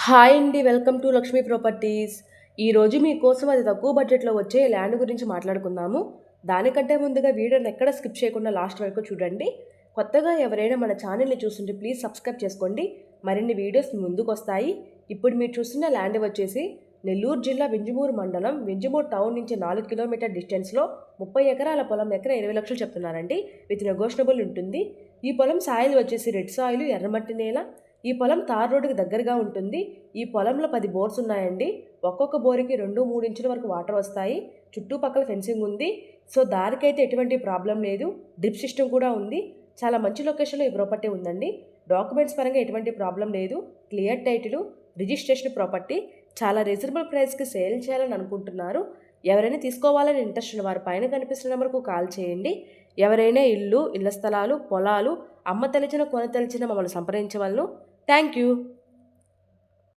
Hi అండి. Welcome to Lakshmi properties. ఈరోజు మీకోసం అది తక్కువ బడ్జెట్‌లో వచ్చే ల్యాండ్ గురించి మాట్లాడుకుందాము. దానికంటే ముందుగా వీడియోని ఎక్కడ స్కిప్ చేయకుండా లాస్ట్ వరకు చూడండి. కొత్తగా ఎవరైనా మన ఛానల్‌ని చూస్తుంటే ప్లీజ్ సబ్స్క్రైబ్ చేసుకోండి. మరిన్ని వీడియోస్ మీ ముందుకొస్తాయి. ఇప్పుడు మీరు చూస్తున్న ల్యాండ్ వచ్చేసి నెల్లూరు జిల్లా వింజమూరు మండలం, వింజమూరు టౌన్ నుంచి 4 కిలోమీటర్ డిస్టెన్స్‌లో 30 ఎకరాల పొలం, ఎకరా 20 లక్షలు చెప్తున్నారండి. విత్ నెగోషియబుల్ ఉంటుంది. ఈ పొలం సాయిల్ వచ్చేసి రెడ్ సాయిల్, ఎర్రమట్టి నేల. ఈ పొలం తార్ రోడ్డుకి దగ్గరగా ఉంటుంది. ఈ పొలంలో 10 బోర్స్ ఉన్నాయండి. ఒక్కొక్క బోరుకి 2-3 ఇంచుల వరకు వాటర్ వస్తాయి. చుట్టుపక్కల ఫెన్సింగ్ ఉంది. సో దానికైతే ఎటువంటి ప్రాబ్లం లేదు. డ్రిప్ సిస్టమ్ కూడా ఉంది. చాలా మంచి లొకేషన్లో ఈ ప్రాపర్టీ ఉందండి. డాక్యుమెంట్స్ పరంగా ఎటువంటి ప్రాబ్లం లేదు. Clear title, registration property. చాలా రీజనబుల్ ప్రైస్కి సేల్ చేయాలని అనుకుంటున్నారు. ఎవరైనా తీసుకోవాలని ఇంట్రెస్ట్ ఉన్న వారి పైన కనిపిస్తున్న నెంబర్కు కాల్ చేయండి. ఎవరైనా ఇళ్ల స్థలాలు, పొలాలు అమ్మ తెలిచిన కొన తెలిసిన మమ్మల్ని సంప్రదించవలను. Thank you.